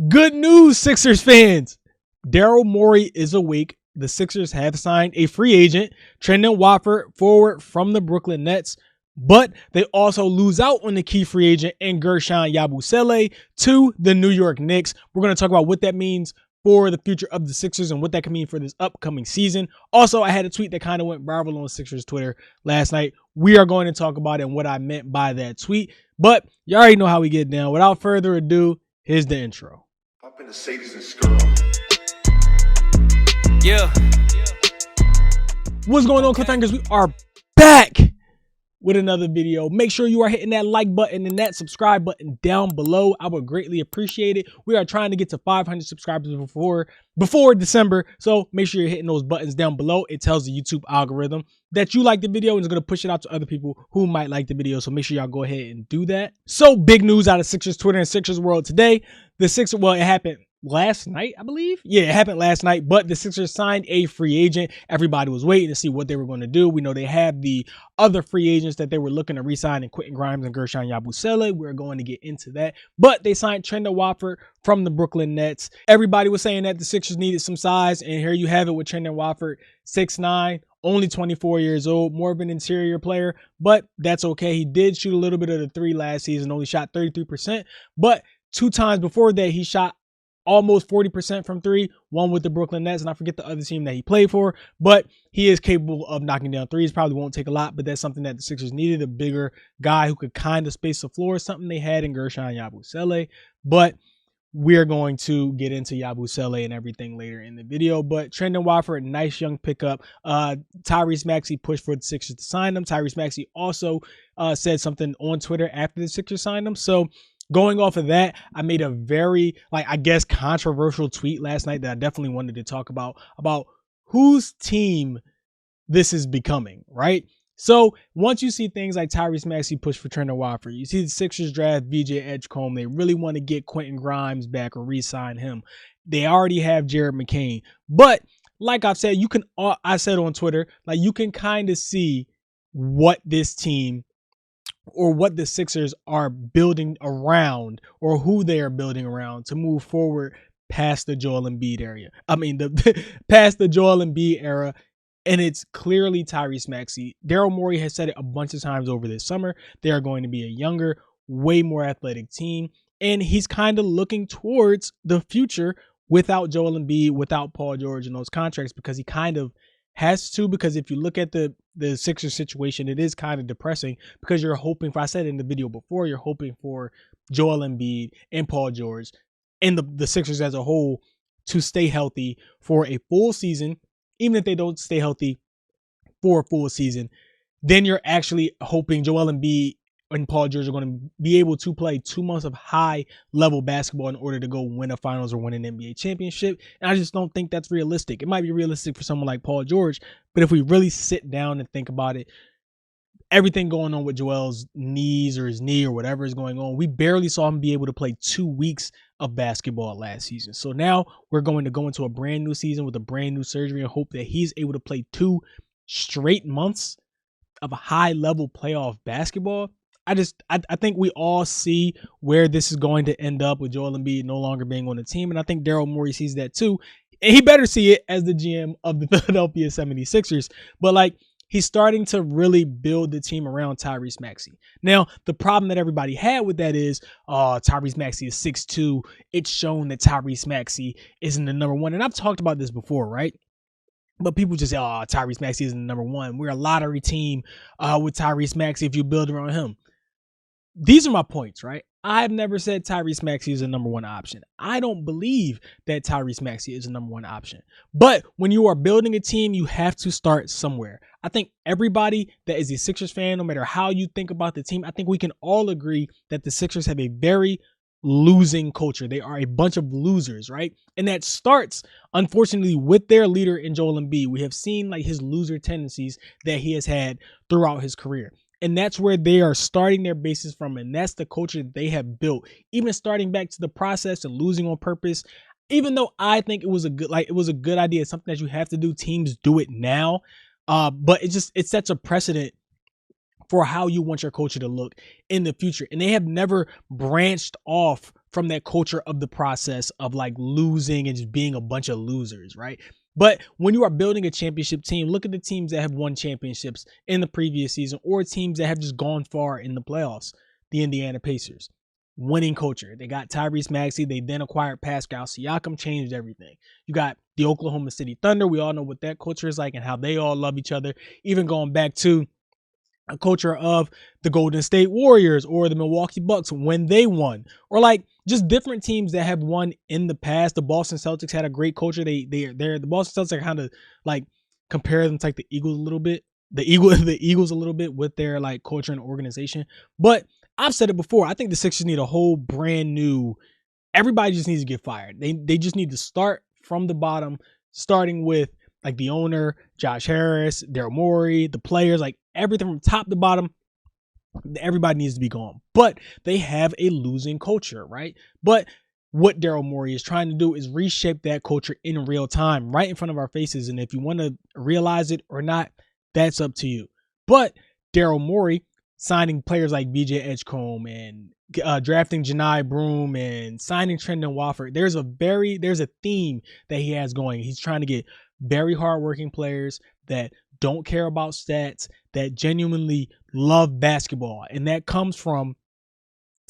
Good news, Sixers fans. Daryl Morey is awake. The Sixers have signed a free agent, Trendon Watford, forward from the Brooklyn Nets. But they also lose out on the key free agent in Guerschon Yabusele to the New York Knicks. We're going to talk about what that means for the future of the Sixers and what that can mean for this upcoming season. Also, I had a tweet that kind of went viral on Sixers Twitter last night. We are going to talk about it and what I meant by that tweet. But you already know how we get down. Without further ado, here's the intro. Up in the Sadies and Skirl. Yeah. What's going on, Cliffhangers? We are back with another video. Make sure you are hitting that like button and that subscribe button down below. I would greatly appreciate it. We are trying to get to 500 subscribers before December, so make sure you're hitting those buttons down below. It tells the YouTube algorithm that you like the video and is going to push it out to other people who might like the video, so make sure y'all go ahead and do that. So big news out of Sixers Twitter and Sixers world today. The Sixers, well, it happened last night, I believe. Yeah, it happened last night, but the Sixers signed a free agent. Everybody was waiting to see what they were going to do. We know they have the other free agents that they were looking to re-sign in Quentin Grimes and Guerschon Yabusele. We're going to get into that. But they signed Trendon Watford from the Brooklyn Nets. Everybody was saying that the Sixers needed some size, and here you have it with Trendon Watford, 6'9", only 24 years old, more of an interior player, but that's okay. He did shoot a little bit of the three last season, only shot 33%, but 2 times before that, he shot almost 40% from three, one with the Brooklyn Nets, and I forget the other team that he played for, but he is capable of knocking down threes. Probably won't take a lot, but that's something that the Sixers needed, a bigger guy who could kind of space the floor, something they had in Guerschon Yabusele, but we're going to get into Yabusele and everything later in the video. But Trendon Watford, nice young pickup. Tyrese Maxey pushed for the Sixers to sign him. Tyrese Maxey also said something on Twitter after the Sixers signed him, so going off of that, I made a very, I guess, controversial tweet last night that I definitely wanted to talk about whose team this is becoming, right? So once you see things like Tyrese Maxey push for Trendon Watford, you see the Sixers draft VJ Edgecombe, they really want to get Quentin Grimes back or re-sign him. They already have Jared McCain. But like I've said, I said on Twitter, you can kind of see what this team or what the Sixers are building around or who they are building around to move forward past the Joel Embiid area. Past the Joel Embiid era. And it's clearly Tyrese Maxey. Daryl Morey has said it a bunch of times over this summer. They are going to be a younger, way more athletic team. And he's kind of looking towards the future without Joel Embiid, without Paul George and those contracts, because he kind of has to, because if you look at the Sixers situation, it is kind of depressing because you're hoping for, I said in the video before, you're hoping for Joel Embiid and Paul George and the Sixers as a whole to stay healthy for a full season. Even if they don't stay healthy for a full season, then you're actually hoping Joel Embiid and Paul George are going to be able to play 2 months of high level basketball in order to go win a finals or win an NBA championship. And I just don't think that's realistic. It might be realistic for someone like Paul George, but if we really sit down and think about it, everything going on with Joel's knees or his knee or whatever is going on, we barely saw him be able to play 2 weeks of basketball last season. So now we're going to go into a brand new season with a brand new surgery and hope that he's able to play 2 straight months of a high level playoff basketball. I think we all see where this is going to end up with Joel Embiid no longer being on the team. And I think Daryl Morey sees that too. And he better see it as the GM of the Philadelphia 76ers. But he's starting to really build the team around Tyrese Maxey. Now, the problem that everybody had with that is, Tyrese Maxey is 6'2". It's shown that Tyrese Maxey isn't the number one. And I've talked about this before, right? But people just say, Tyrese Maxey isn't the number one. We're a lottery team with Tyrese Maxey if you build around him. These are my points, right? I've never said Tyrese Maxey is a number one option. I don't believe that Tyrese Maxey is a number one option. But when you are building a team, you have to start somewhere. I think everybody that is a Sixers fan, no matter how you think about the team, I think we can all agree that the Sixers have a very losing culture. They are a bunch of losers, right? And that starts, unfortunately, with their leader in Joel Embiid. We have seen his loser tendencies that he has had throughout his career. And that's where they are starting their bases from. And that's the culture that they have built, even starting back to the process and losing on purpose. Even though I think it was a good idea, it's something that you have to do. Teams do it now. But it sets a precedent for how you want your culture to look in the future. And they have never branched off from that culture of the process of like losing and just being a bunch of losers, right? But when you are building a championship team, look at the teams that have won championships in the previous season or teams that have just gone far in the playoffs. The Indiana Pacers. Winning culture. They got Tyrese Maxey. They then acquired Pascal Siakam, changed everything. You got the Oklahoma City Thunder. We all know what that culture is like and how they all love each other. Even going back to a culture of the Golden State Warriors or the Milwaukee Bucks when they won, or like just different teams that have won in the past. The Boston Celtics had a great culture. The Boston Celtics are kind of like compare them to like the Eagles a little bit. The Eagles a little bit with their like culture and organization. But I've said it before. I think the Sixers need a whole brand new. Everybody just needs to get fired. They just need to start from the bottom, starting with like the owner, Josh Harris, Daryl Morey, the players, like everything from top to bottom. Everybody needs to be gone. But they have a losing culture, right? But what Daryl Morey is trying to do is reshape that culture in real time, right in front of our faces. And if you want to realize it or not, that's up to you. But Daryl Morey signing players like BJ Edgecombe and drafting Janai Broom and signing Trendon Watford, there's a theme that he has going. He's trying to get very hardworking players that don't care about stats, that genuinely love basketball. And that comes from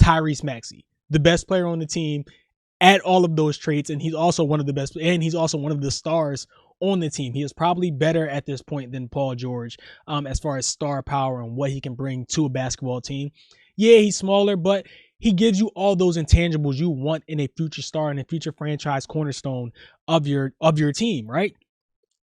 Tyrese Maxey, the best player on the team at all of those traits. And he's also one of the best, and he's also one of the stars on the team. He is probably better at this point than Paul George as far as star power and what he can bring to a basketball team. Yeah, he's smaller, but he gives you all those intangibles you want in a future star and a future franchise cornerstone of your team, right?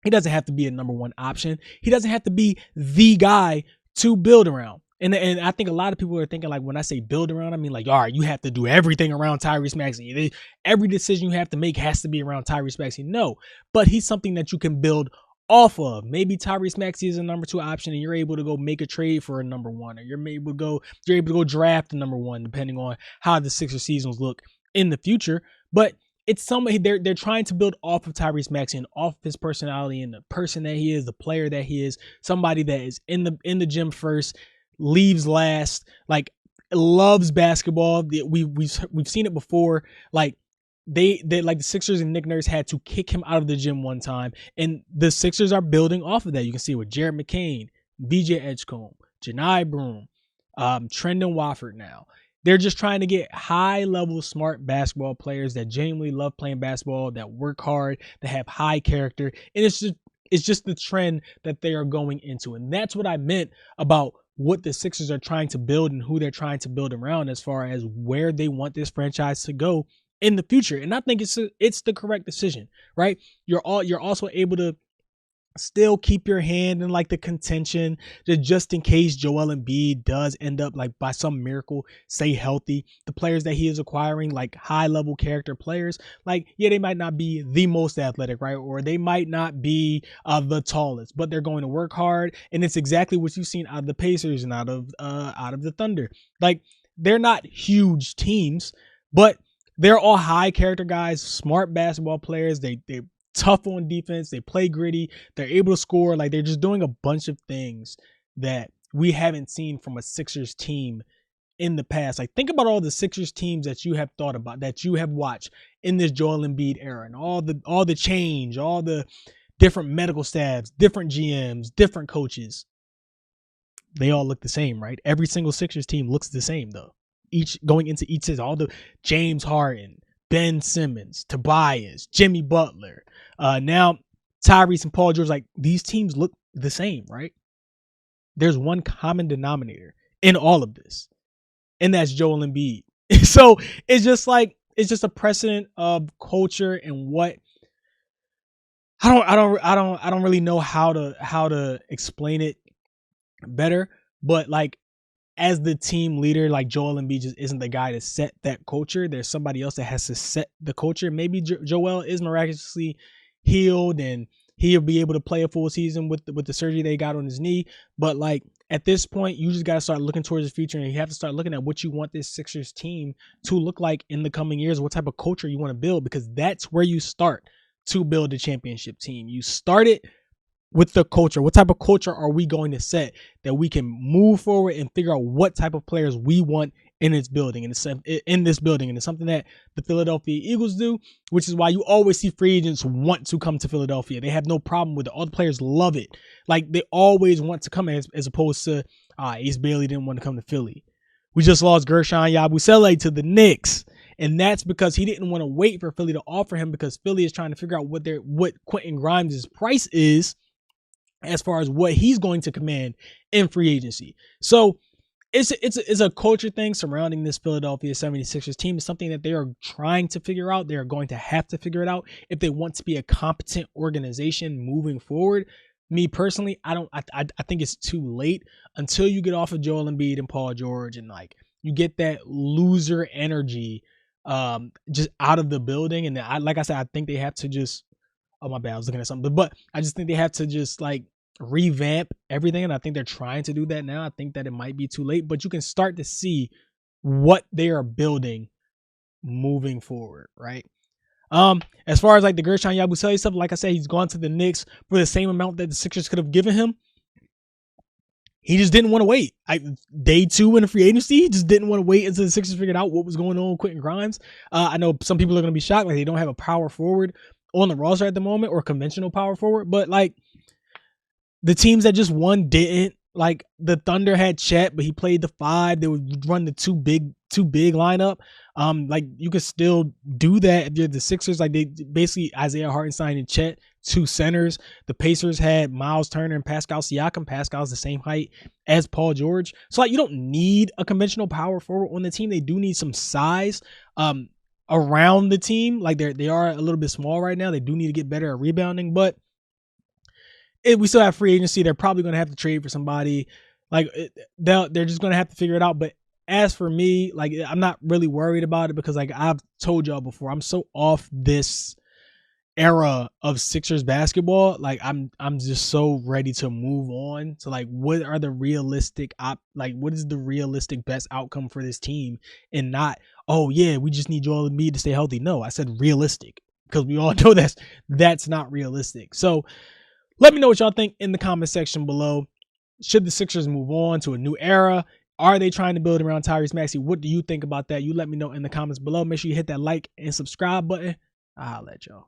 He doesn't have to be a number one option. He doesn't have to be the guy to build around. And I think a lot of people are thinking, like, when I say build around, I mean, like, all right, you have to do everything around Tyrese Maxey. Every decision you have to make has to be around Tyrese Maxey. No, but he's something that you can build off of. Maybe Tyrese Maxey is a number two option and you're able to go make a trade for a number one, or you're able to go draft a number one, depending on how the Sixers seasons look in the future. But it's somebody they're trying to build off of Tyrese Maxey and off his personality and the person that he is, the player that he is, somebody that is in the gym first, leaves last, like loves basketball. We've seen it before. Like they like the Sixers and Nick Nurse had to kick him out of the gym one time, and the Sixers are building off of that. You can see with Jared McCain, BJ Edgecombe, Janai Broom, Trendon Watford now. They're just trying to get high-level, smart basketball players that genuinely love playing basketball, that work hard, that have high character. And it's just the trend that they are going into. And that's what I meant about what the Sixers are trying to build and who they're trying to build around as far as where they want this franchise to go in the future. And I think it's the correct decision, right? You're also able to still keep your hand in like the contention, just in case Joel Embiid does end up like by some miracle stay healthy. The players that he is acquiring, like high level character players, like yeah, they might not be the most athletic, right? Or they might not be the tallest, but they're going to work hard. And it's exactly what you've seen out of the Pacers and out of the Thunder. Like they're not huge teams, but they're all high character guys, smart basketball players. They tough on defense. They play gritty. They're able to score. Like they're just doing a bunch of things that we haven't seen from a Sixers team in the past. Like think about all the Sixers teams that you have thought about, that you have watched in this Joel Embiid era, and all the change, all the different medical staffs, different GMs, different coaches. They all look the same, right? Every single Sixers team looks the same though. Each going into each season, all the James Harden, Ben Simmons, Tobias, Jimmy Butler, now Tyrese and Paul George, like these teams look the same, right? There's one common denominator in all of this, and that's Joel Embiid. So it's just a precedent of culture and what I don't really know how to explain it better, but like as the team leader, like Joel Embiid just isn't the guy to set that culture. There's somebody else that has to set the culture. Maybe Joel is miraculously healed and he'll be able to play a full season with the surgery they got on his knee. But like at this point, you just got to start looking towards the future, and you have to start looking at what you want this Sixers team to look like in the coming years, what type of culture you want to build, because that's where you start to build a championship team. You start it with the culture. What type of culture are we going to set that we can move forward and figure out what type of players we want in its building, and in this building, and it's something that the Philadelphia Eagles do, which is why you always see free agents want to come to Philadelphia. They have no problem with it. All the players love it. Like, they always want to come, as opposed to Ace Bailey didn't want to come to Philly. We just lost Guerschon Yabusele to the Knicks, and that's because he didn't want to wait for Philly to offer him, because Philly is trying to figure out what Quentin Grimes' price is as far as what he's going to command in free agency. So it's a culture thing surrounding this Philadelphia 76ers team. It's something that they are trying to figure out. They are going to have to figure it out if they want to be a competent organization moving forward. Me personally, I think it's too late until you get off of Joel Embiid and Paul George, and like you get that loser energy just out of the building. And like I said, I think they have to just, oh my bad, I was looking at something, but I just think they have to just like revamp everything, and I think they're trying to do that now. I think that it might be too late, but you can start to see what they are building moving forward, right? As far as like the Guerschon Yabusele stuff, like I said, he's gone to the Knicks for the same amount that the Sixers could have given him. He just didn't want to wait. Day 2 in the free agency, he just didn't want to wait until the Sixers figured out what was going on with Quentin Grimes. I know some people are going to be shocked, like they don't have a power forward on the roster at the moment, or conventional power forward, but like the teams that just won didn't. Like the Thunder had Chet, but he played the 5. They would run the too big lineup. Like you could still do that if you're the Sixers. Like they basically Isaiah Hartenstein and Chet, 2 centers. The Pacers had Miles Turner and Pascal Siakam. Pascal's the same height as Paul George. So like you don't need a conventional power forward on the team. They do need some size around the team. Like they are a little bit small right now. They do need to get better at rebounding, but we still have free agency. They're probably going to have to trade for somebody. Like they're just going to have to figure it out. But as for me, like I'm not really worried about it, because like I've told y'all before, I'm so off this era of Sixers basketball. Like I'm just so ready to move on to like what are the realistic what is the realistic best outcome for this team, and not, oh yeah, we just need Joel Embiid to stay healthy. No, I said realistic, because we all know that's not realistic. So let me know what y'all think in the comment section below. Should the Sixers move on to a new era? Are they trying to build around Tyrese Maxey? What do you think about that? You let me know in the comments below. Make sure you hit that like and subscribe button. I'll let y'all.